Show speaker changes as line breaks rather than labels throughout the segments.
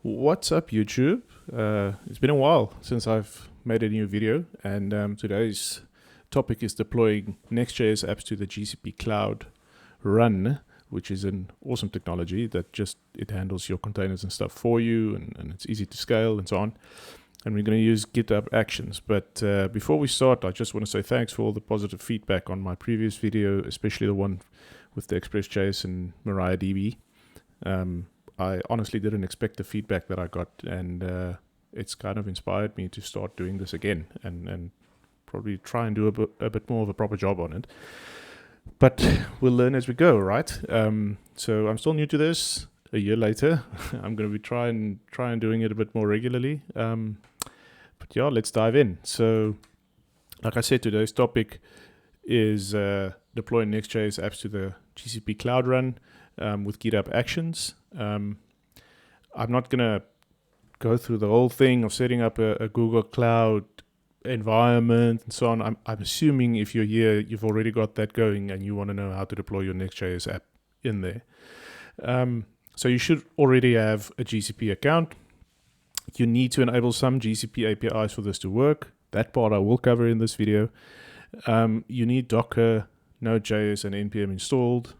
What's up, YouTube? It's been a while since I've made a new video, and today's topic is deploying NextJS apps to the GCP CloudRun, which is an awesome technology that it handles your containers and stuff for you, and it's easy to scale and so on. And we're going to use GitHub Actions. But before we start, I just want to say thanks for all the positive feedback on my previous video, especially the one with the Express.js and MariaDB. I honestly didn't expect the feedback that I got, and it's kind of inspired me to start doing this again and probably try and do a bit more of a proper job on it. But we'll learn as we go, right? So I'm still new to this. A year later, I'm going to be trying doing it a bit more regularly. But yeah, let's dive in. So, like I said, today's topic is deploying Next.js apps to the GCP CloudRun with GitHub Actions. I'm not going to go through the whole thing of setting up a Google Cloud environment and so on. I'm assuming if you're here, you've already got that going and you want to know how to deploy your Next.js app in there. So you should already have a GCP account. You need to enable some GCP APIs for this to work. That part I will cover in this video. You need Docker, NodeJS, and NPM installed.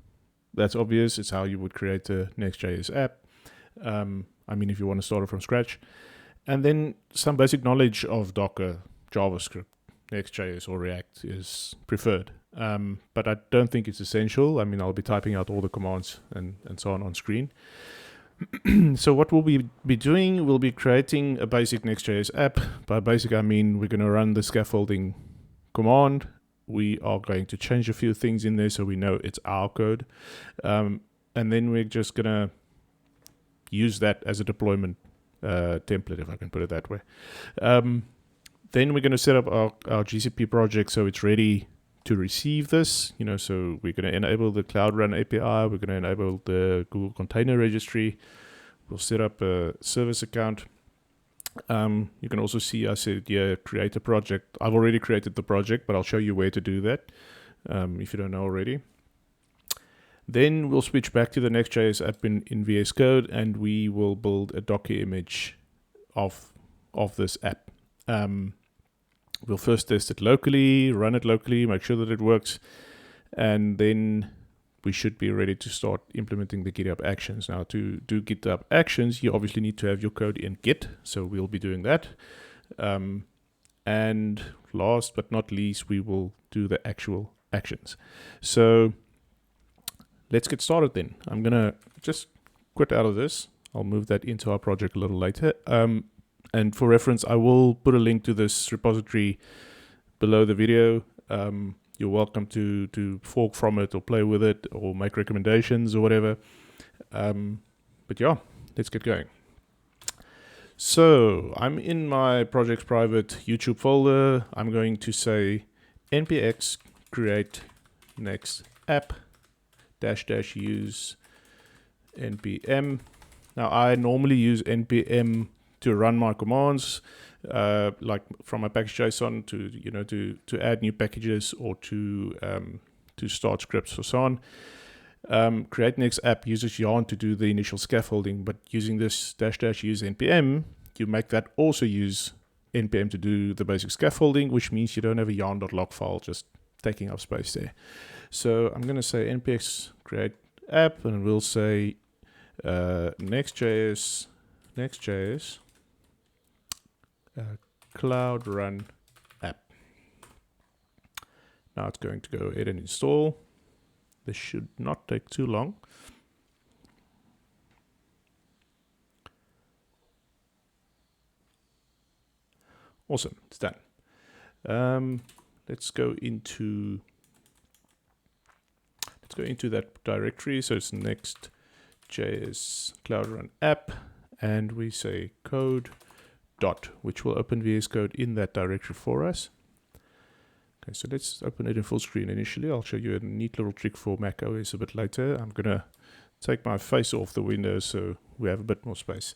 That's obvious. It's how you would create a Next.js app. If you want to start it from scratch. And then some basic knowledge of Docker, JavaScript, Next.js, or React is preferred. But I don't think it's essential. I'll be typing out all the commands and so on screen. So what we'll be doing, we'll be creating a basic Next.js app. By basic, I mean we're going to run the scaffolding command. We are going to change a few things in there so we know it's our code. And then we're just going to use that as a deployment template, if I can put it that way. Then we're going to set up our GCP project so it's ready to receive this. So we're going to enable the CloudRun API. We're going to enable the Google Container Registry. We'll set up a service account. You can also see I said, create a project. I've already created the project, but I'll show you where to do that if you don't know already. Then we'll switch back to the Next.js app in VS Code, and we will build a Docker image of this app. We'll first test it locally, run it locally, make sure that it works, and then we should be ready to start implementing the GitHub Actions. Now, to do GitHub Actions, you obviously need to have your code in Git, so we'll be doing that. And last but not least, we will do the actual actions. So let's get started then. I'm going to just quit out of this. I'll move that into our project a little later. And for reference, I will put a link to this repository below the video. You're welcome to fork from it or play with it or make recommendations or whatever. But yeah, let's get going. So I'm in my project's private YouTube folder. I'm going to say npx create next app -- use npm. Now I normally use npm to run my commands, like from my package.json to add new packages or to start scripts or so on. Create next app uses yarn to do the initial scaffolding, but using this -- use npm, you make that also use npm to do the basic scaffolding, which means you don't have a yarn.log file just taking up space there. So I'm going to say npx create app, and we'll say Next.js CloudRun app. Now it's going to go ahead and install. This should not take too long. Awesome, it's done. Let's go into that directory. So it's Next.js CloudRun app, and we say code dot, which will open VS Code in that directory for us. Okay, so let's open it in full screen initially. I'll show you a neat little trick for Mac OS a bit later. I'm going to take my face off the window so we have a bit more space.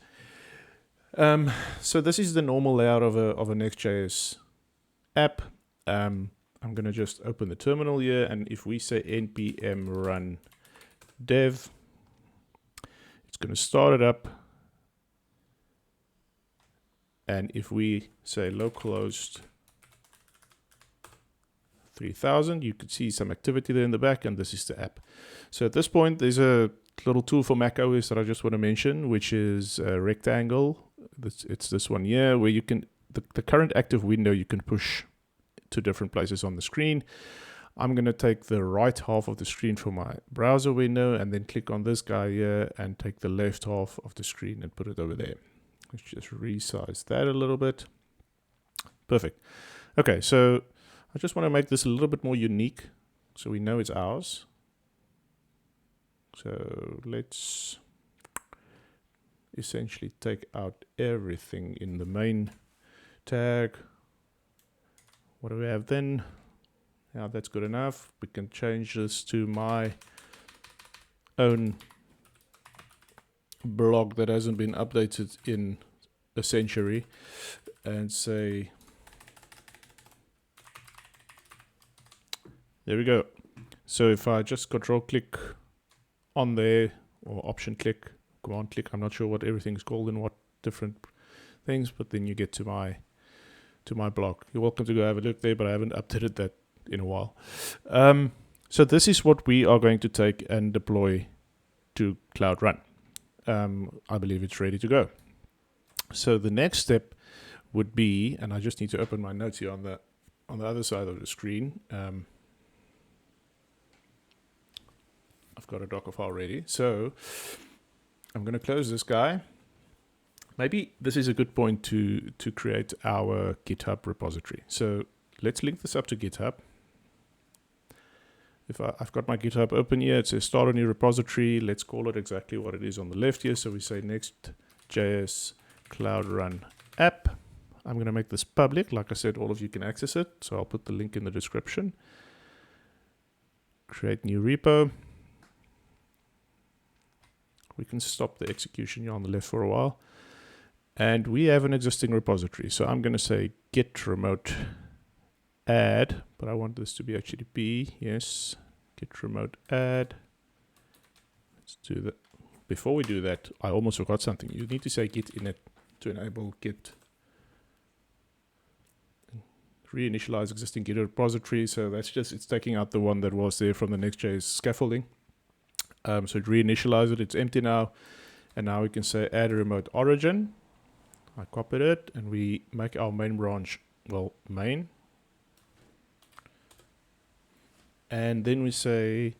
So this is the normal layout of a Next.js app. I'm going to just open the terminal here, and if we say npm run dev, it's going to start it up. And if we say localhost 3000, you could see some activity there in the back, and this is the app. So at this point, there's a little tool for Mac OS that I just want to mention, which is a rectangle. It's this one here, where you can, the current active window you can push to different places on the screen. I'm going to take the right half of the screen for my browser window, and then click on this guy here and take the left half of the screen and put it over there. Let's just resize that a little bit. Perfect. Okay, so I just want to make this a little bit more unique so we know it's ours. So let's essentially take out everything in the main tag. What do we have then? Yeah, that's good enough. We can change this to my own blog that hasn't been updated in a century, and say, there we go. So if I just control click on there, or option click, command click, I'm not sure what everything's called in what different things, but then you get to my blog. You're welcome to go have a look there, but I haven't updated that in a while. So this is what we are going to take and deploy to CloudRun. I believe it's ready to go. So the next step would be, and I just need to open my notes here on the other side of the screen. I've got a Docker file ready. So I'm going to close this guy. Maybe this is a good point to create our GitHub repository. So let's link this up to GitHub. If I've got my GitHub open here, it says start a new repository. Let's call it exactly what it is on the left here. So we say NextJS CloudRun app. I'm going to make this public. Like I said, all of you can access it. So I'll put the link in the description. Create new repo. We can stop the execution here on the left for a while. And we have an existing repository. So I'm going to say git remote add, but I want this to be HTTP. Yes, git remote add. Let's do that. Before we do that, I almost forgot something. You need to say git init to enable git reinitialize existing Git repository. So that's just, it's taking out the one that was there from the NextJS scaffolding. So it reinitialize it. It's empty now. And now we can say add a remote origin. I copied it, and we make our main branch, well, main. And then we say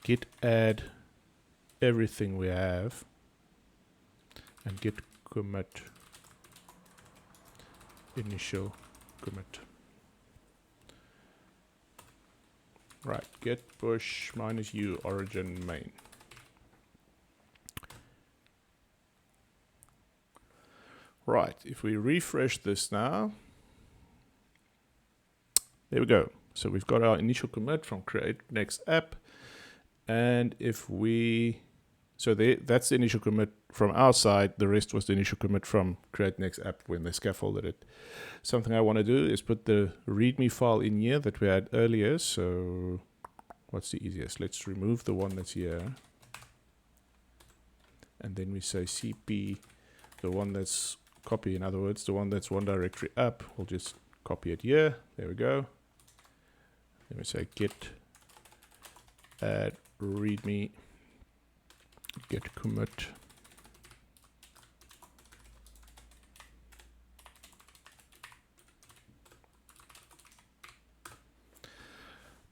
git add everything we have, and git commit initial commit. Right, git push -u origin main. Right, if we refresh this now, there we go. So we've got our initial commit from create next app. And if we, so that's the initial commit from our side. The rest was the initial commit from create next app when they scaffolded it. Something I want to do is put the README file in here that we had earlier. So what's the easiest? Let's remove the one that's here. And then we say cp, the one that's copy, in other words, the one that's one directory up. We'll just copy it here. There we go. Then we say git add readme git commit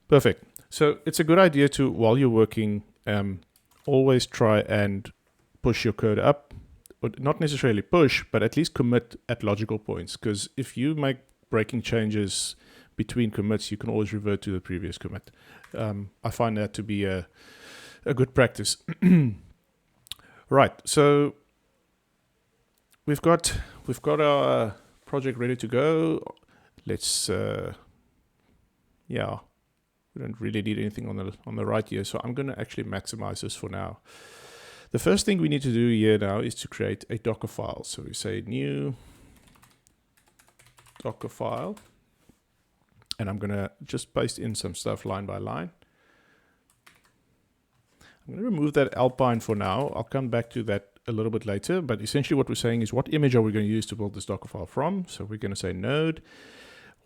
perfect. So it's a good idea to, while you're working, always try and push your code up. Not necessarily push, but at least commit at logical points. Because if you make breaking changes between commits, you can always revert to the previous commit. I find that to be a good practice. Right, so we've got our project ready to go. Let's yeah, we don't really need anything on the right here, so I'm going to actually maximize this for now. The first thing we need to do here now is to create a Docker file. So we say new Docker file, and I'm going to just paste in some stuff line by line. I'm going to remove that Alpine for now. I'll come back to that a little bit later, but essentially what we're saying is what image are we going to use to build this Docker file from? So we're going to say node.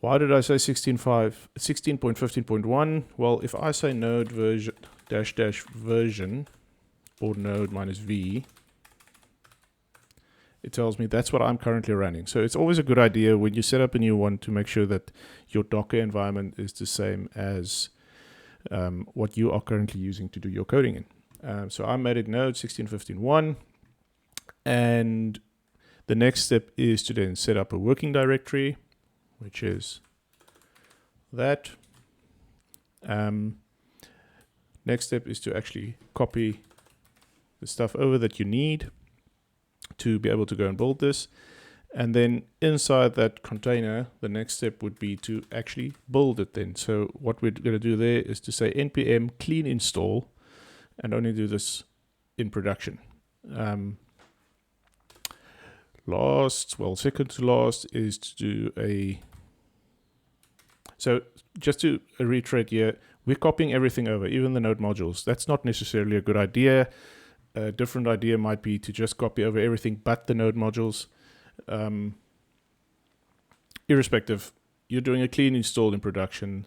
Why did I say 16.15.1? Well, if I say node version -- version or node -v, it tells me that's what I'm currently running. So it's always a good idea when you set up a new one to make sure that your Docker environment is the same as what you are currently using to do your coding in. So I made it node 16.15.1, and the next step is to then set up a working directory, which is that. Next step is to actually copy the stuff over that you need to be able to go and build this. And then inside that container, the next step would be to actually build it then. So what we're going to do there is to say npm clean install, and only do this in production. Second to last is to do a... So just to reiterate here, we're copying everything over, even the node modules. That's not necessarily a good idea. A different idea might be to just copy over everything but the node modules. Irrespective, you're doing a clean install in production.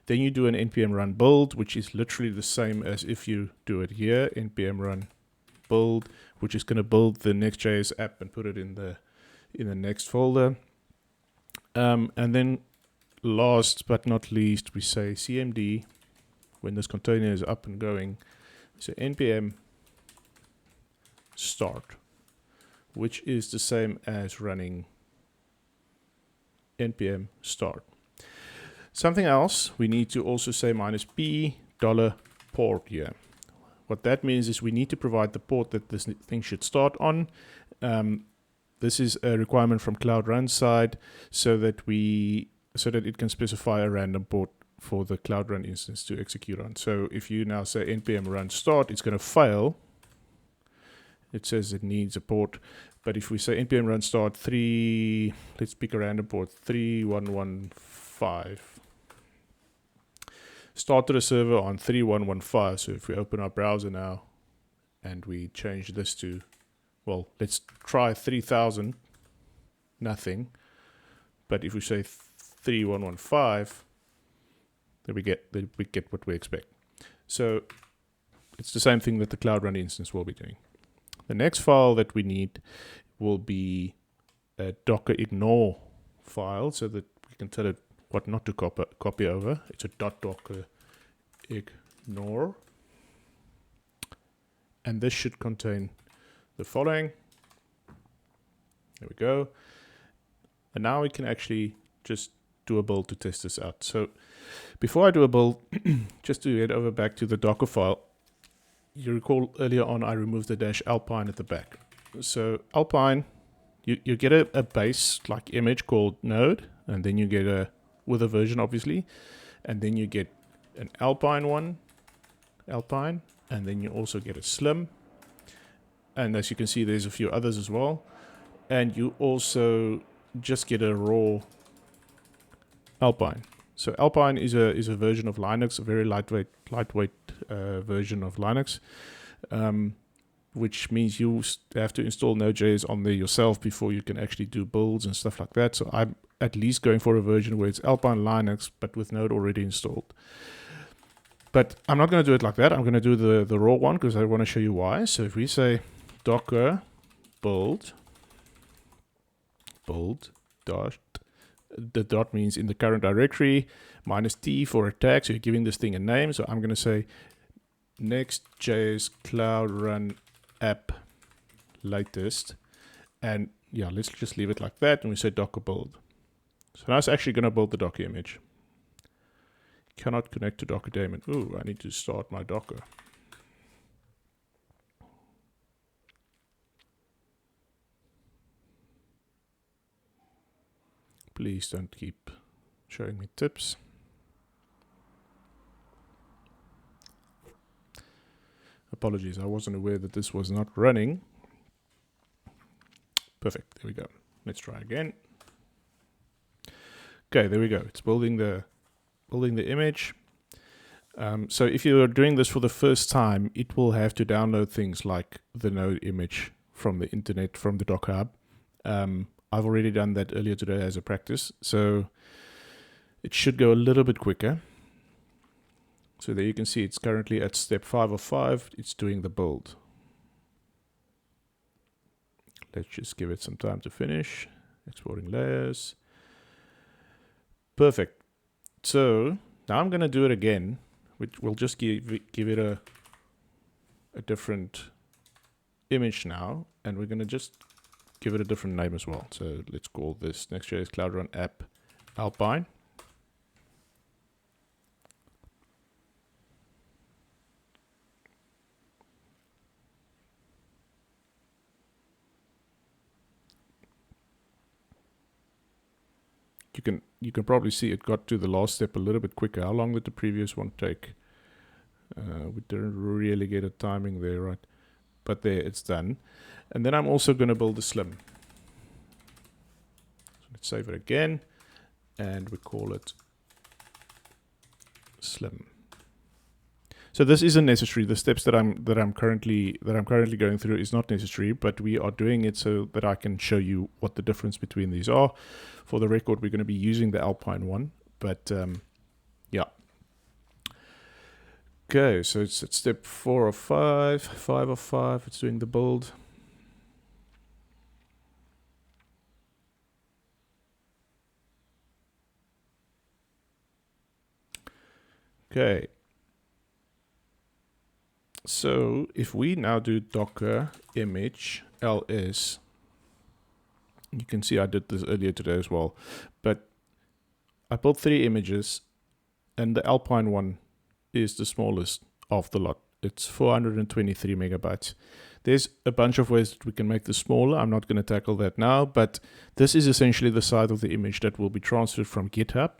Then you do an npm run build, which is literally the same as if you do it here, npm run build, which is going to build the NextJS app and put it in the next folder. And then last but not least, we say cmd, when this container is up and going, so npm start, which is the same as running npm start. Something else, we need to also say -p $port here. What that means is we need to provide the port that this thing should start on. This is a requirement from CloudRun side so that it can specify a random port for the CloudRun instance to execute on. So if you now say npm run start, it's going to fail. It says it needs a port. But if we say npm run start 3, let's pick a random port, 3115. Started a server on 3115. So if we open our browser now and we change this to, well, let's try 3000, nothing. But if we say 3115, then we get what we expect. So it's the same thing that the CloudRun instance will be doing. The next file that we need will be a docker ignore file so that we can tell it what not to copy over. It's a .docker ignore. And this should contain the following. There we go. And now we can actually just do a build to test this out. So before I do a build, just to head over back to the Docker file, you recall earlier on I removed the -alpine at the back. So alpine, you get a base like image called node, and then you get with a version obviously, and then you get an alpine one, and then you also get a slim, and as you can see there's a few others as well, and you also just get a raw alpine. So alpine is a version of Linux, a very lightweight version of Linux, which means you have to install NodeJS on there yourself before you can actually do builds and stuff like that. So I'm at least going for a version where it's Alpine Linux, but with Node already installed. But I'm not going to do it like that. I'm going to do the raw one because I want to show you why. So if we say docker build dot, the dot means in the current directory, -t for a tag, so you're giving this thing a name. So I'm going to say NextJS CloudRun app latest, and yeah, let's just leave it like that, and we say docker build. So now it's actually going to build the Docker image. Cannot connect to Docker daemon. Ooh, I need to start my Docker. Please don't keep showing me tips. Apologies, I wasn't aware that this was not running. Perfect, there we go. Let's try again. Okay, there we go. It's building the image. So if you're doing this for the first time, it will have to download things like the node image from the internet, from the Docker Hub. I've already done that earlier today as a practice, so it should go a little bit quicker. So there you can see it's currently at step 5 of 5. It's doing the build. Let's just give it some time to finish. Exporting layers. Perfect. So now I'm going to do it again, which will just give it a different image now, and we're going to just give it a different name as well. So let's call this NextJS CloudRun app Alpine. You can probably see it got to the last step a little bit quicker. How long did the previous one take? We didn't really get a timing there, right? But there, it's done. And then I'm also going to build a Slim. So let's save it again, and we call it Slim. So this isn't necessary. The steps that I'm currently going through is not necessary, but we are doing it so that I can show you what the difference between these are. For the record, we're going to be using the Alpine one, but yeah. Okay, so it's at step 4 of 5, 5 of 5. It's doing the build. Okay. So if we now do docker image ls, you can see I did this earlier today as well, but I built 3 images, and the Alpine one is the smallest of the lot. It's 423 megabytes. There's a bunch of ways that we can make this smaller. I'm not going to tackle that now, but this is essentially the size of the image that will be transferred from GitHub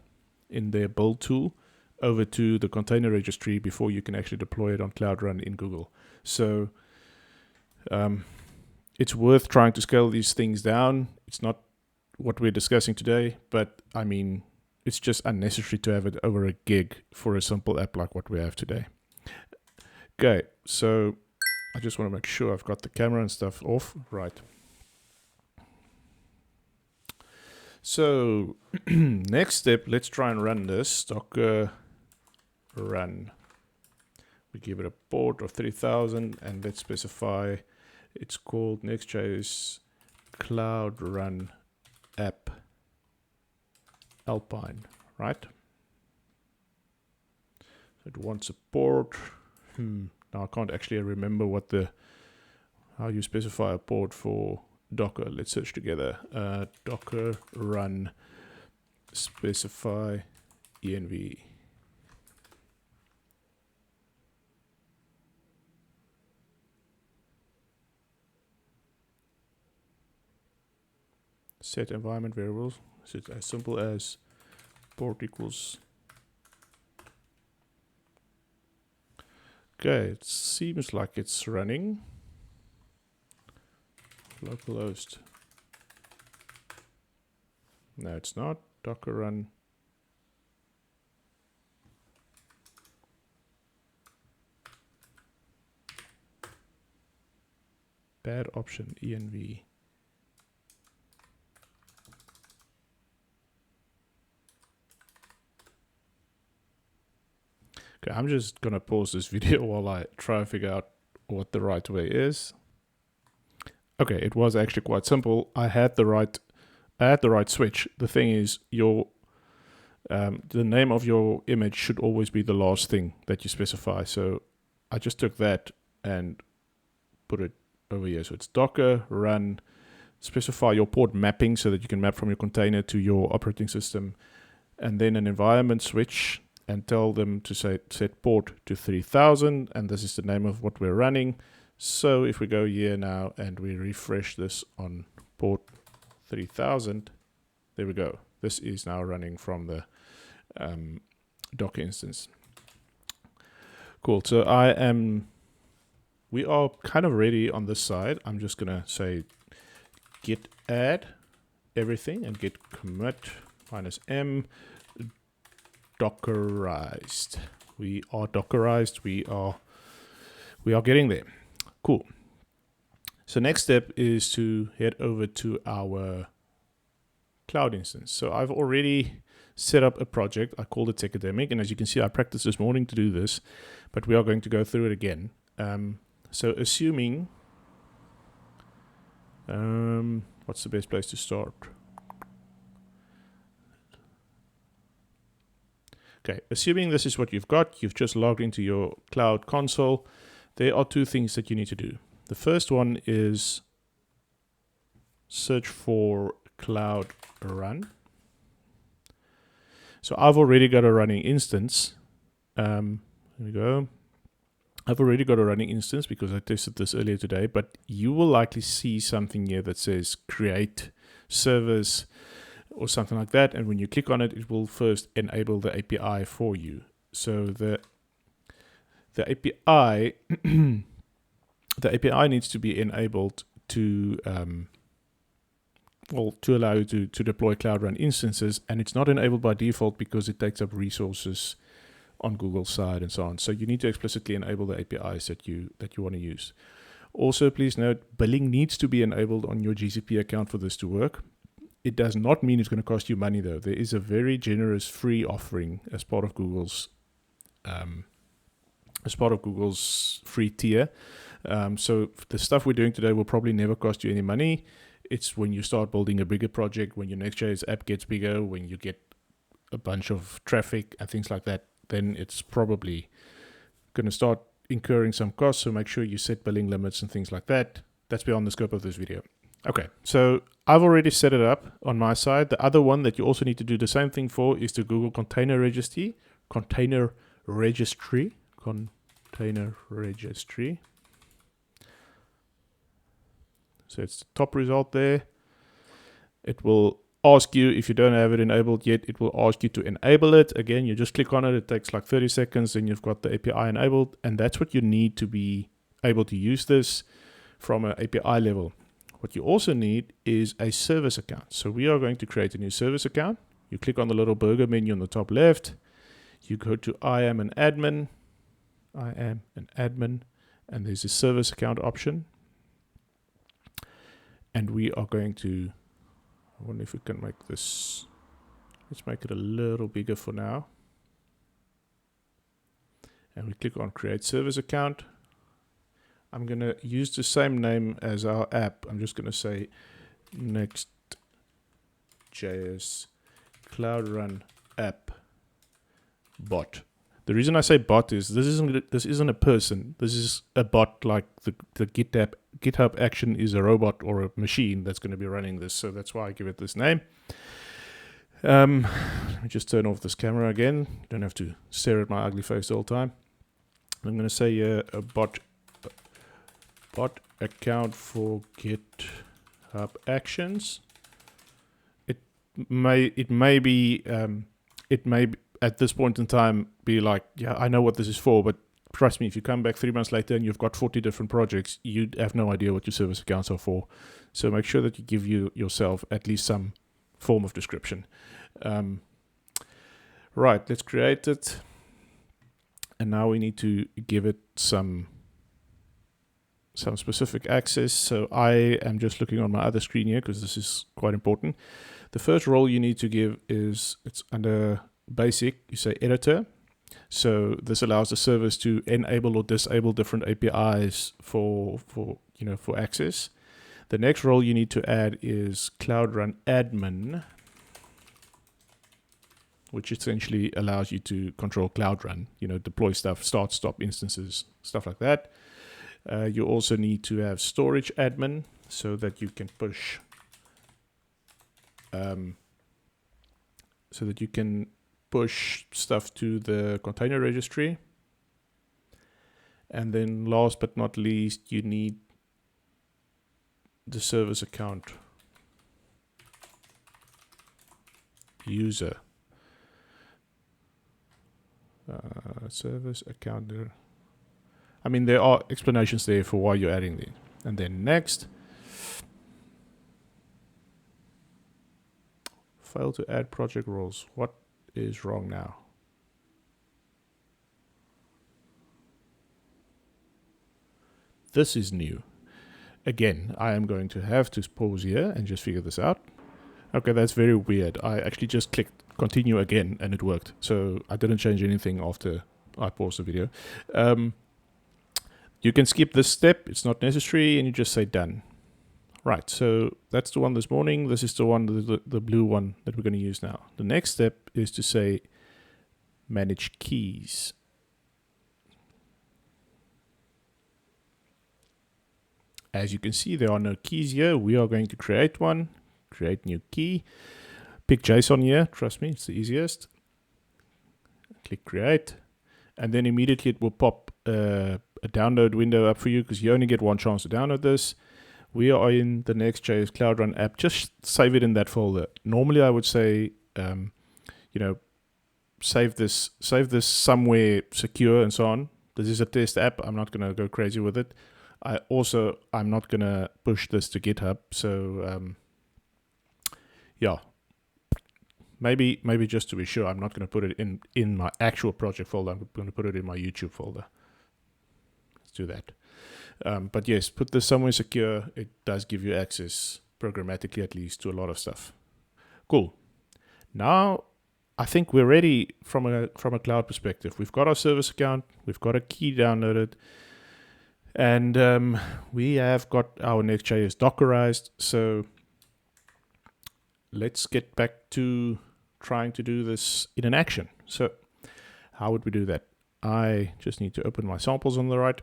in their build tool over to the container registry before you can actually deploy it on CloudRun in Google. So it's worth trying to scale these things down. It's not what we're discussing today, but I mean, it's just unnecessary to have it over a gig for a simple app like what we have today. Okay, so I just want to make sure I've got the camera and stuff off. Right. So next step, let's try and run this Docker run. We give it a port of 3000, and let's specify it's called NextJS CloudRun app Alpine, right? So it wants a port. Now I can't actually remember how you specify a port for Docker. Let's search together. Docker run specify env. Set environment variables. So it's as simple as port equals. Okay, it seems like it's running. Localhost. No, it's not. Docker run. Bad option, env. Okay, I'm just gonna pause this video while I try to figure out what the right way is. Okay, it was actually quite simple. I had the right switch. The thing is, the name of your image should always be the last thing that you specify. So I just took that and put it over here. So it's Docker run, specify your port mapping so that you can map from your container to your operating system, and then an environment switch, and tell them to set port to 3000, and this is the name of what we're running. So if we go here now and we refresh this on port 3000, there we go. This is now running from the Docker instance. Cool. So we are kind of ready on this side. I'm just gonna say git add everything and git commit -m Dockerized. We are Dockerized. We are getting there. Cool. So next step is to head over to our cloud instance. So I've already set up a project. I called it Techademic, and as you can see, I practiced this morning to do this, but we are going to go through it again. So assuming, what's the best place to start? Okay, assuming this is what you've got, you've just logged into your cloud console, there are two things that you need to do. The first one is search for CloudRun. So I've already got a running instance. There we go. I've already got a running instance because I tested this earlier today, but you will likely see something here that says create service or something like that. And when you click on it, it will first enable the API for you. So the API, the API needs to be enabled to to allow you to deploy CloudRun instances, and it's not enabled by default because it takes up resources on Google's side and so on. So you need to explicitly enable the APIs that you want to use. Also, please note, billing needs to be enabled on your GCP account for this to work. It does not mean it's going to cost you money, though. There is a very generous free offering as part of Google's free tier. So the stuff we're doing today will probably never cost you any money. It's when you start building a bigger project, when your Next.js app gets bigger, when you get a bunch of traffic and things like that, then it's probably going to start incurring some costs. So make sure you set billing limits and things like that. That's beyond the scope of this video. Okay, so I've already set it up on my side. The other one that you also need to do the same thing for is the Google Container Registry. So it's the top result there. It will ask you, if you don't have it enabled yet, it will ask you to enable it. Again, you just click on it. It takes like 30 seconds and you've got the API enabled. And that's what you need to be able to use this from an API level. What you also need is a service account. So we are going to create a new service account. You click on the little burger menu on the top left. You go to I am an admin. And there's a service account option. And we are going to, I wonder if we can make this, let's make it a little bigger for now. And we click on create service account. I'm going to use the same name as our app. I'm just going to say NextJS CloudRun app bot. The reason I say bot is this isn't a person. This is a bot, like the GitHub Action is a robot or a machine that's going to be running this. So that's why I give it this name. Let me just turn off this camera again. You don't have to stare at my ugly face the whole time. I'm going to say a bot account for GitHub Actions. It may be at this point in time be like, yeah, I know what this is for, but trust me, if you come back 3 months later and you've got 40 different projects, you'd have no idea what your service accounts are for. So make sure that you give yourself at least some form of description. Right, let's create it. And now we need to give it some specific access. So I am just looking on my other screen here because this is quite important. The first role you need to give is, it's under basic, you say editor. So this allows the service to enable or disable different APIs for access. The next role you need to add is CloudRun admin, which essentially allows you to control CloudRun, deploy stuff, start, stop instances, stuff like that. You also need to have storage admin so that you can push stuff to the container registry. And then last but not least, you need the service account user. Service account. I mean, there are explanations there for why you're adding it. And then next. Fail to add project roles. What is wrong now? This is new. again, I am going to have to pause here and just figure this out. Okay, that's very weird. I actually just clicked continue again and it worked. So I didn't change anything after I paused the video. You can skip this step. It's not necessary. And you just say done. Right, so that's the one this morning. This is the one, the blue one that we're going to use now. The next step is to say manage keys. As you can see, there are no keys here. We are going to create one, create new key. Pick JSON here, trust me, it's the easiest. Click create, and then immediately it will pop a download window up for you because you only get one chance to download this. We are in the NextJS CloudRun app. Just save it in that folder. Normally, I would say, save this somewhere secure and so on. This is a test app. I'm not going to go crazy with it. I'm not going to push this to GitHub. So, yeah, maybe just to be sure, I'm not going to put it in my actual project folder. I'm going to put it in my YouTube folder. Let's do that. But yes, put this somewhere secure. It does give you access, programmatically at least, to a lot of stuff. Cool. Now, I think we're ready from a cloud perspective. We've got our service account. We've got a key downloaded. And we have got our NextJS Dockerized. So let's get back to trying to do this in an action. So how would we do that? I just need to open my samples on the right.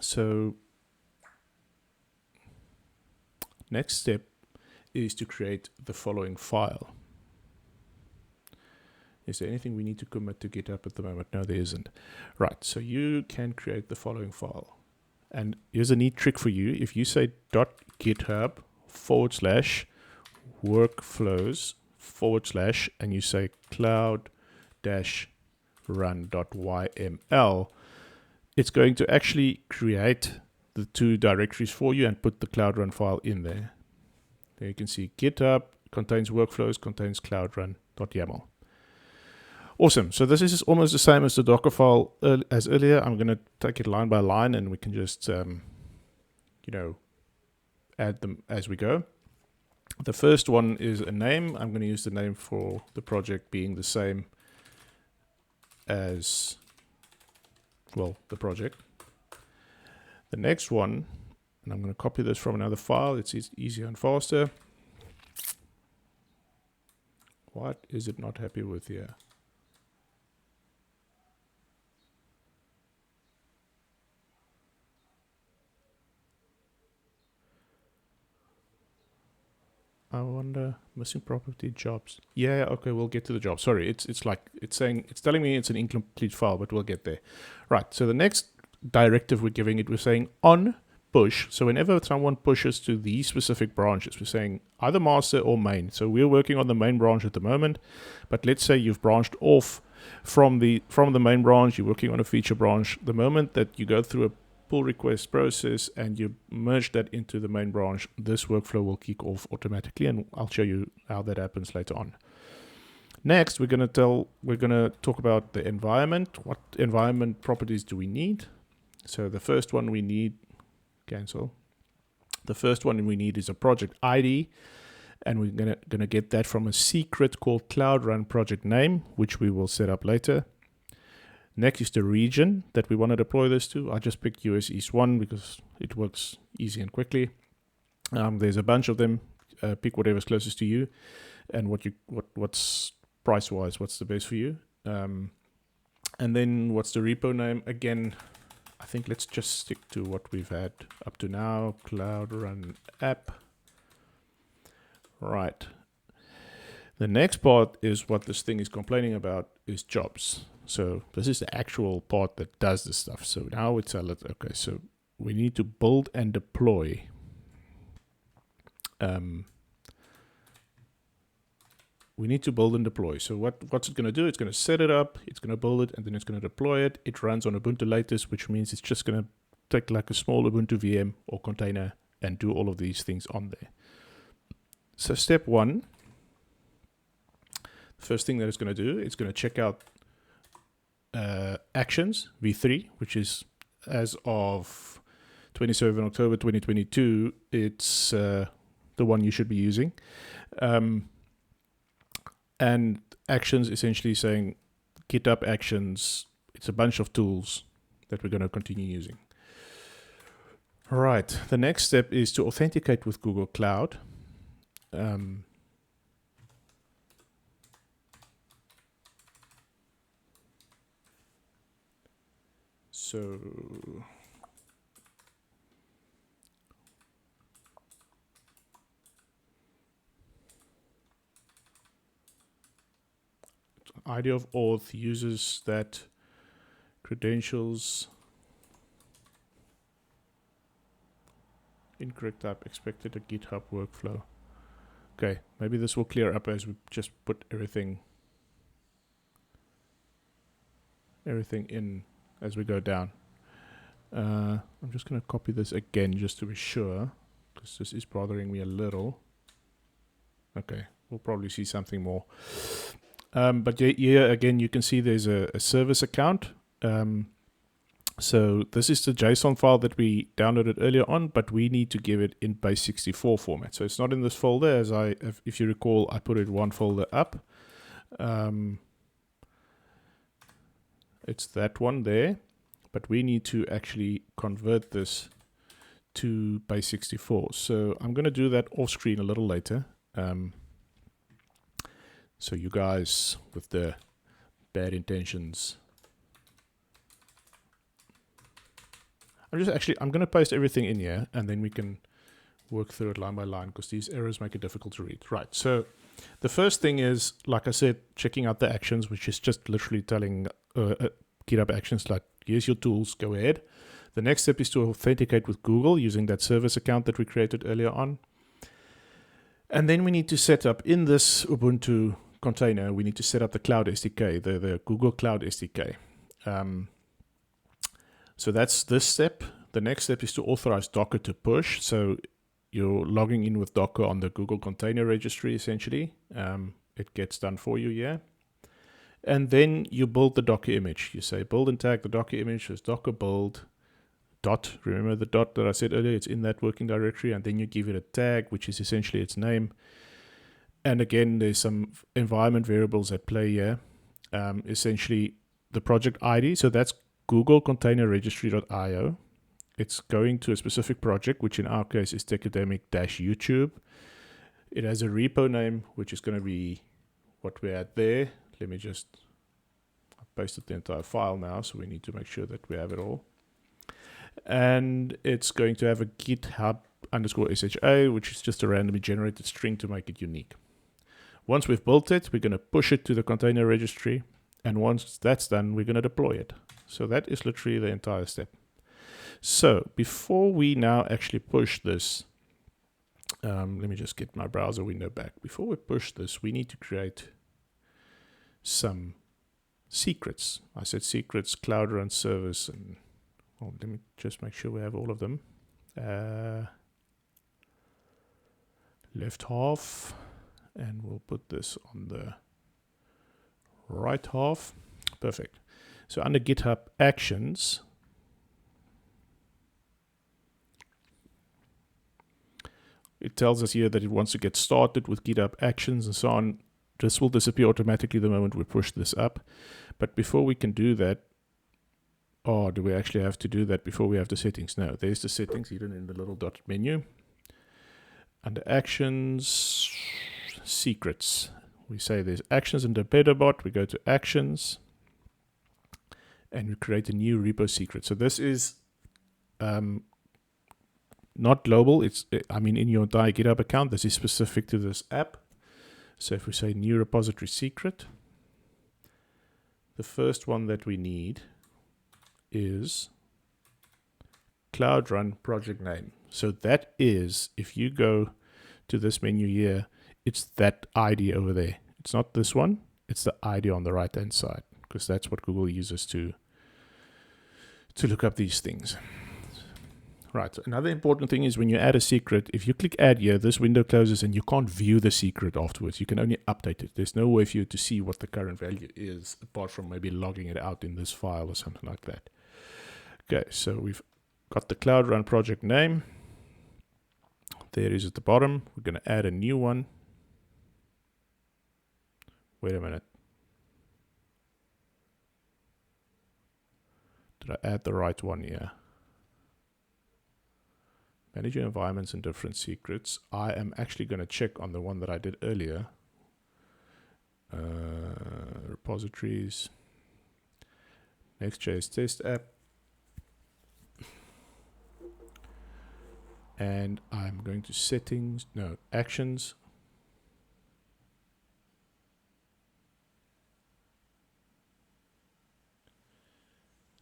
So next step is to create the following file. Is there anything we need to commit to GitHub at the moment? No, there isn't. Right, so you can create the following file. And here's a neat trick for you. If you say .github/workflows/ and you say cloud-run.yml, it's going to actually create the two directories for you and put the CloudRun file in there. There you can see GitHub contains workflows, contains cloudrun.yml. Awesome. So this is almost the same as the Docker file as earlier. I'm going to take it line by line and we can just, add them as we go. The first one is a name. I'm going to use the name for the project being the same as, well, the project. The next one, and I'm going to copy this from another file. It's easier and faster. What is it not happy with here? I wonder, missing property jobs. Yeah, okay, we'll get to the job. Sorry, it's telling me it's an incomplete file, but we'll get there. Right, so the next directive we're giving it, we're saying on push. So whenever someone pushes to these specific branches, we're saying either master or main. So we're working on the main branch at the moment, but let's say you've branched off from the main branch, you're working on a feature branch. The moment that you go through a pull request process and you merge that into the main branch, this workflow will kick off automatically, and I'll show you how that happens later on. Next, we're going to talk about the environment. What environment properties do we need? So the first one we need, cancel. The first one we need is a project ID, and we're gonna get that from a secret called CloudRun project name, which we will set up later. Next is the region that we want to deploy this to. I just picked US East 1 because it works easy and quickly. There's a bunch of them. Pick whatever's closest to you, and what's price-wise, what's the best for you. And then what's the repo name? Again, I think let's just stick to what we've had up to now. CloudRun app. Right. The next part is what this thing is complaining about is jobs. So this is the actual part that does this stuff. So now we tell it, okay, so we need to build and deploy. We need to build and deploy. So what's it going to do? It's going to set it up, it's going to build it, and then it's going to deploy it. It runs on Ubuntu latest, which means it's just going to take like a small Ubuntu VM or container and do all of these things on there. So step one, the first thing that it's going to do, it's going to check out Actions v3, which is as of 27 October 2022, it's the one you should be using. And Actions essentially saying GitHub Actions, it's a bunch of tools that we're going to continue using. All right, the next step is to authenticate with Google Cloud. So idea of auth uses that credentials incorrect type expected a GitHub workflow. Okay, maybe this will clear up as we just put everything in as we go down. I'm just going to copy this again just to be sure, because this is bothering me a little. Okay, we'll probably see something more. But yeah, again, you can see there's a service account. So this is the JSON file that we downloaded earlier on, but we need to give it in base64 format. So it's not in this folder, as if you recall, I put it one folder up. It's that one there, but we need to actually convert this to base64. So I'm going to do that off screen a little later. So you guys with the bad intentions, I'm going to paste everything in here, and then we can work through it line by line, because these errors make it difficult to read. Right, so the first thing is, like I said, checking out the actions, which is just literally telling GitHub Actions, like, here's your tools, go ahead. The next step is to authenticate with Google using that service account that we created earlier on. And then we need to set up in this Ubuntu container, we need to set up the Cloud SDK, the Google Cloud SDK. So that's this step. The next step is to authorize Docker to push. So you're logging in with Docker on the Google Container Registry, essentially. It gets done for you, yeah. And then you build the Docker image. You say build and tag the Docker image as Docker build dot. Remember the dot that I said earlier? It's in that working directory. And then you give it a tag, which is essentially its name. And again, there's some environment variables at play here. Essentially, the project ID. So that's Google Container Registry.io. It's going to a specific project, which in our case is Techademic-YouTube. It has a repo name, which is going to be what we're at there. Let me just pasted the entire file now, so we need to make sure that we have it all. And it's going to have a GitHub_SHA, which is just a randomly generated string to make it unique. Once we've built it, we're going to push it to the container registry. And once that's done, we're going to deploy it. So that is literally the entire step. So before we now actually push this, let me just get my browser window back. Before we push this, we need to create some secrets. I said secrets, CloudRun service, and well, let me just make sure we have all of them. Left half, and we'll put this on the right half. Perfect. So under GitHub Actions, it tells us here that it wants to get started with GitHub Actions and so on. This will disappear automatically the moment we push this up. But before we can do that, oh, do we actually have to do that before we have the settings? No, there's the settings hidden in the little dot menu. Under Actions, Secrets. We say there's Actions in the Betterbot. We go to Actions, and we create a new repo secret. So this is not global. In your entire GitHub account, this is specific to this app. So if we say new repository secret, the first one that we need is CloudRun project name. So that is, if you go to this menu here, it's that ID over there. It's not this one, it's the ID on the right hand side, because that's what Google uses to look up these things. Right, another important thing is when you add a secret, if you click add here, this window closes and you can't view the secret afterwards. You can only update it. There's no way for you to see what the current value is, apart from maybe logging it out in this file or something like that. Okay, so we've got the CloudRun project name. There it is at the bottom. We're going to add a new one. Wait a minute. Did I add the right one here? Manage your environments and different secrets. I am actually going to check on the one that I did earlier. Repositories. NextJS test app. And I'm going to settings, no, actions.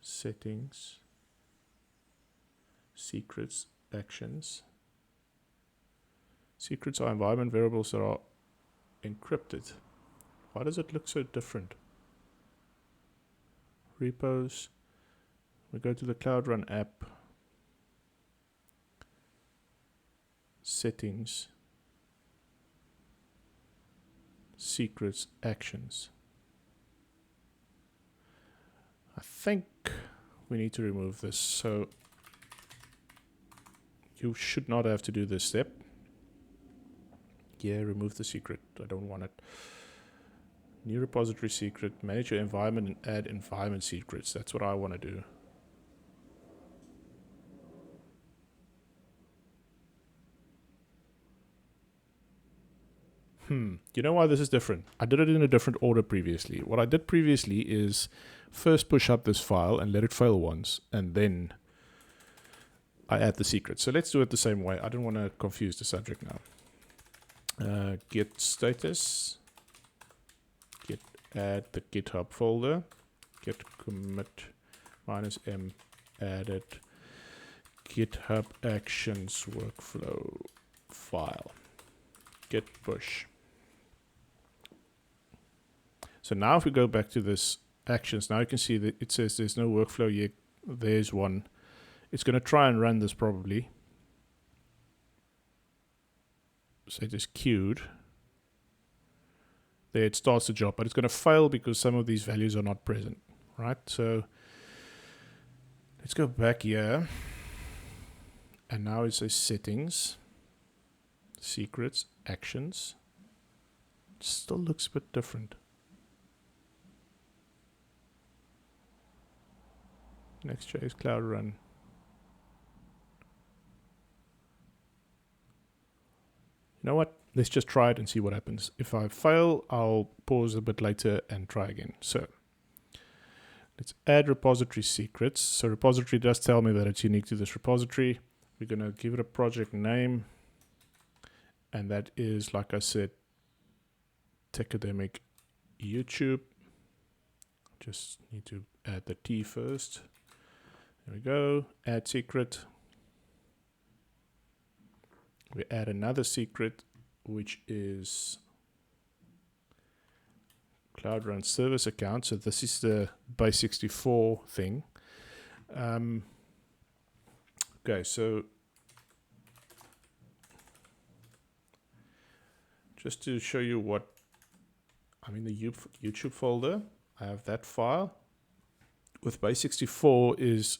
Settings. Secrets, actions. Secrets are environment variables that are encrypted. Why does it look so different? Repos. We go to the CloudRun app. Settings. Secrets, actions. I think we need to remove this. So you should not have to do this step. Yeah, remove the secret. I don't want it. New repository secret, manage your environment and add environment secrets. That's what I want to do. You know why this is different? I did it in a different order previously. What I did previously is first push up this file and let it fail once, and then I add the secret. So let's do it the same way. I don't want to confuse the subject now. Git status. Git add the GitHub folder. Git commit -m added GitHub Actions workflow file. Git push. So now if we go back to this actions, now you can see that it says there's no workflow yet. There's one. It's going to try and run this probably. So it is queued. There it starts the job, but it's going to fail because some of these values are not present, right? So let's go back here. And now it says settings, secrets, actions. It still looks a bit different. NextJS CloudRun. You know what? Let's just try it and see what happens. If I fail, I'll pause a bit later and try again. So let's add repository secrets. So repository does tell me that it's unique to this repository. We're going to give it a project name. And that is, like I said, Techademic YouTube. Just need to add the T first. There we go. Add secret. We add another secret, which is CloudRun service account. So this is the base64 thing. Okay, so just to show you what I'm in the YouTube folder, I have that file with base64 is,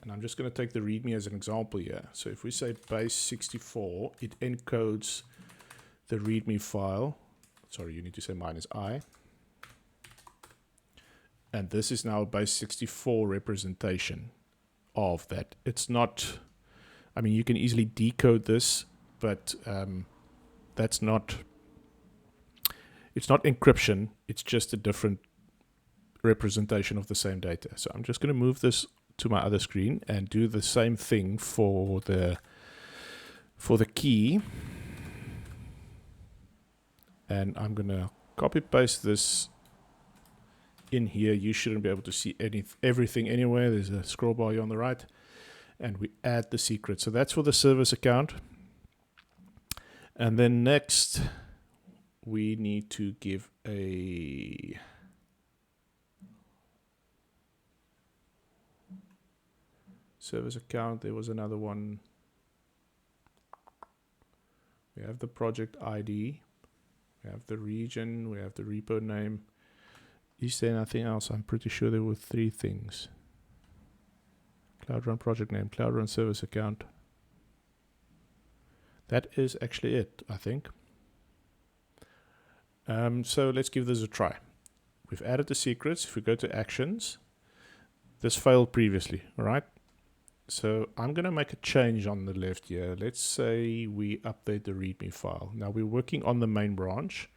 and I'm just going to take the README as an example here. So if we say base64, it encodes the README file. Sorry, you need to say -I. And this is now a base64 representation of that. It's not, I mean, you can easily decode this, but that's not, it's not encryption. It's just a different representation of the same data. So I'm just going to move this to my other screen and do the same thing for the key. And I'm going to copy paste this in here. You shouldn't be able to see everything anywhere. There's a scroll bar here on the right, and we add the secret. So that's for the service account. And then next we need to give a service account. There was another one. We have the project ID. We have the region. We have the repo name. Is there nothing else? I'm pretty sure there were 3 things. CloudRun project name, CloudRun service account. That is actually it, I think. So let's give this a try. We've added the secrets. If we go to actions, this failed previously, all right? So I'm going to make a change on the left here. Let's say we update the README file. Now we're working on the main branch.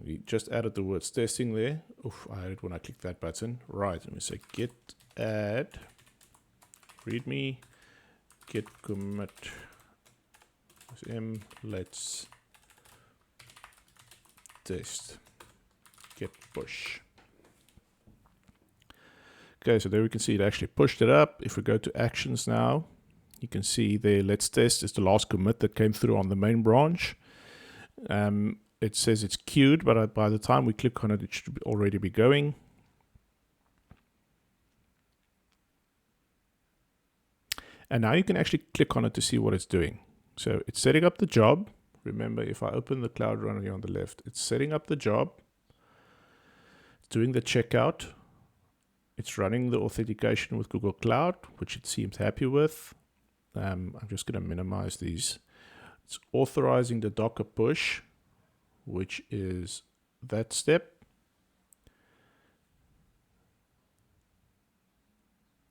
We just added the words testing there. Oof, I had it when I clicked that button. Right, let me say git add README git commit let's test git push. Okay, so there we can see it actually pushed it up. If we go to actions now, you can see there let's test is the last commit that came through on the main branch. It says it's queued, but by the time we click on it, it should already be going. And now you can actually click on it to see what it's doing. So it's setting up the job. Remember, if I open the CloudRun here on the left, it's setting up the job. It's doing the checkout. It's running the authentication with Google Cloud, which it seems happy with. I'm just going to minimize these. It's authorizing the Docker push, which is that step.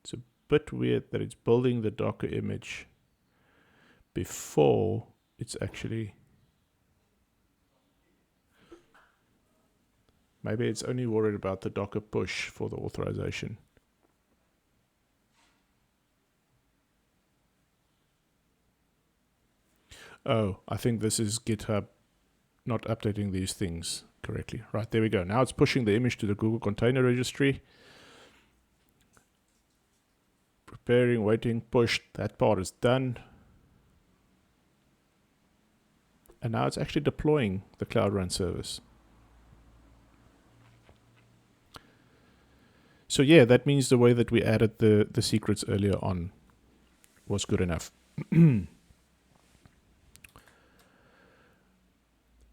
It's a bit weird that it's building the Docker image before it's actually... Maybe it's only worried about the Docker push for the authorization. Oh, I think this is GitHub not updating these things correctly. Right, there we go. Now it's pushing the image to the Google Container Registry. Preparing, waiting, pushed. That part is done. And now it's actually deploying the CloudRun service. So yeah, that means the way that we added the secrets earlier on was good enough.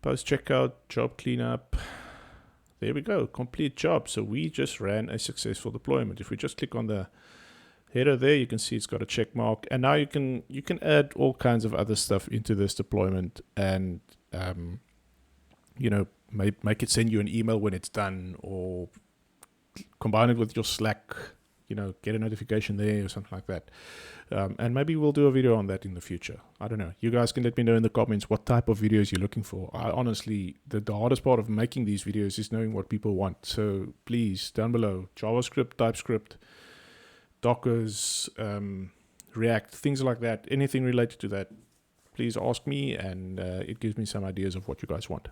Post-checkout, job cleanup. There we go, complete job. So we just ran a successful deployment. If we just click on the header there, you can see it's got a check mark. And now you can add all kinds of other stuff into this deployment and you know, make it send you an email when it's done, or combine it with your Slack, you know, get a notification there or something like that. And maybe we'll do a video on that in the future. I don't know. You guys can let me know in the comments what type of videos you're looking for. I honestly, the hardest part of making these videos is knowing what people want. So please, down below, JavaScript, TypeScript, Dockers, React, things like that, anything related to that, please ask me, and it gives me some ideas of what you guys want.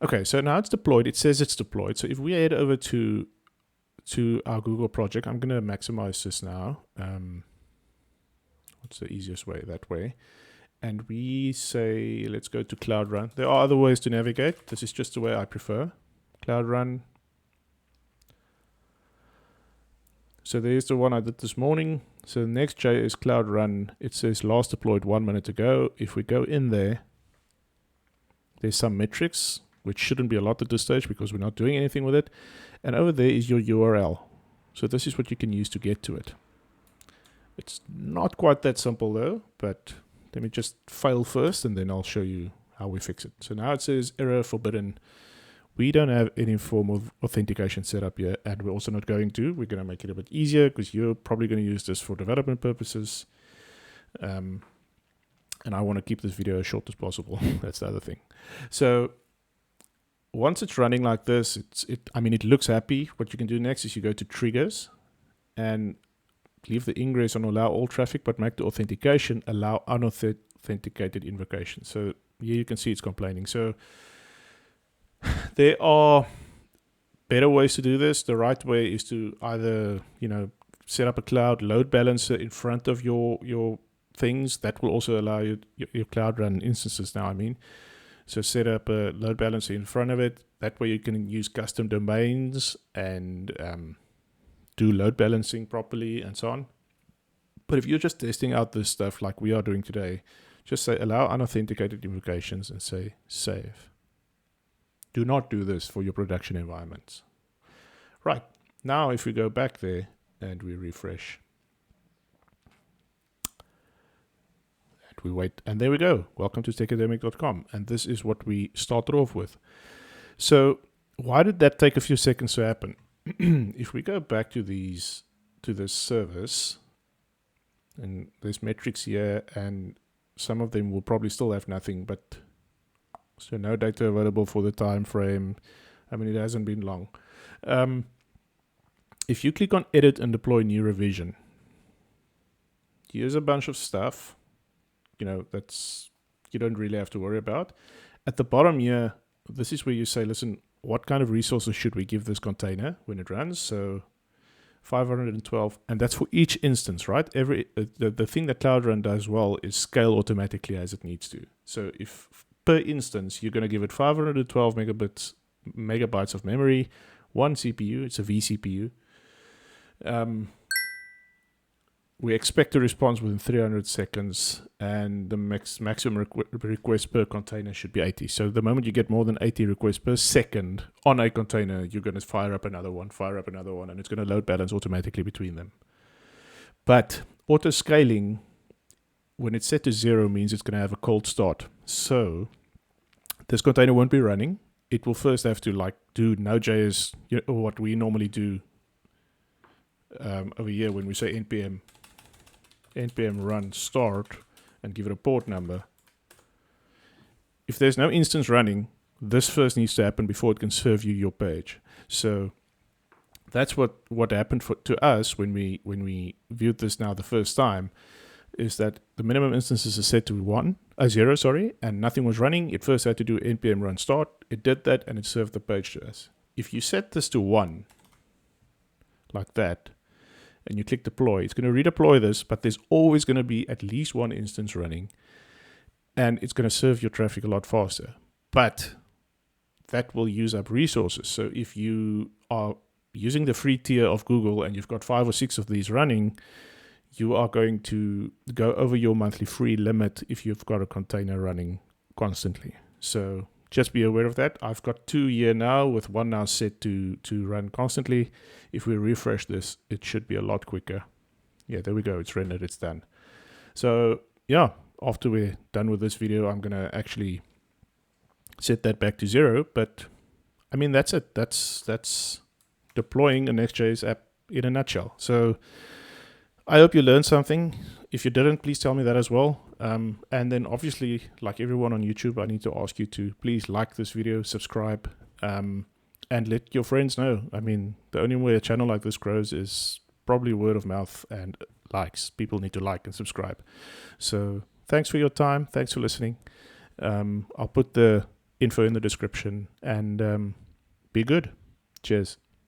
Okay, so now it's deployed. It says it's deployed. So if we head over to our Google project, I'm going to maximize this now. What's the easiest way? That way. And we say, let's go to CloudRun. There are other ways to navigate. This is just the way I prefer. CloudRun. So there's the one I did this morning. So NextJS CloudRun, it says last deployed 1 minute ago. If we go in there, there's some metrics, which shouldn't be a lot at this stage because we're not doing anything with it. And over there is your URL. So this is what you can use to get to it. It's not quite that simple though, but let me just fail first and then I'll show you how we fix it. So now it says error forbidden. We don't have any form of authentication set up yet, and we're also not going to. We're going to make it a bit easier because you're probably going to use this for development purposes. And I want to keep this video as short as possible. That's the other thing. So once it's running like this, I mean, it looks happy. What you can do next is you go to triggers and leave the ingress on allow all traffic, but make the authentication allow unauthenticated invocation. So here you can see it's complaining. So there are better ways to do this. The right way is to either, you know, set up a cloud load balancer in front of your things. That will also allow you your CloudRun instances now, I mean. So set up a load balancer in front of it. That way you can use custom domains and do load balancing properly and so on. But if you're just testing out this stuff like we are doing today, Just say allow unauthenticated invocations and say save. Do not do this for your production environments. Right, now if we go back there and we refresh, and we wait, and there we go. Welcome to techacademic.com. And this is what we started off with. So why did that take a few seconds to happen? If we go back to this service, and there's metrics here, and some of them will probably still have nothing, but so no data available for the time frame. I mean, it hasn't been long. If you click on edit and deploy new revision, here's a bunch of stuff, that's you don't really have to worry about. At the bottom here, this is where you say, listen, what kind of resources should we give this container when it runs? So 512, and that's for each instance, right? The thing that CloudRun does well is scale automatically as it needs to. So if per instance, you're going to give it 512 megabytes of memory, one CPU, it's a vCPU. We expect a response within 300 seconds, and the maximum request per container should be 80. So the moment you get more than 80 requests per second on a container, you're going to fire up another one, and it's going to load balance automatically between them. But auto scaling, when it's set to 0, means it's going to have a cold start. So this container won't be running. It will first have to do NodeJS, or what we normally do over here when we say npm run start and give it a port number. If there's no instance running, this first needs to happen before it can serve you your page. So that's what happened to us when we viewed this now the first time, is that the minimum instances are set to 0, and nothing was running. It first had to do npm run start. It did that, and it served the page to us. If you set this to 1, like that, and you click deploy, it's going to redeploy this, but there's always going to be at least one instance running, and it's going to serve your traffic a lot faster. But that will use up resources. So if you are using the free tier of Google and you've got 5 or 6 of these running, you are going to go over your monthly free limit if you've got a container running constantly. So just be aware of that. I've got 2 here now, with 1 now set to run constantly. If we refresh this, it should be a lot quicker. Yeah, there we go. It's rendered. It's done. So yeah, after we're done with this video, I'm going to actually set that back to 0. But I mean, that's it. That's deploying a NextJS app in a nutshell. So I hope you learned something. If you didn't, please tell me that as well. And then obviously, like everyone on YouTube, I need to ask you to please like this video, subscribe, and let your friends know. I mean, the only way a channel like this grows is probably word of mouth and likes. People need to like and subscribe. So thanks for your time. Thanks for listening. I'll put the info in the description, and be good. Cheers.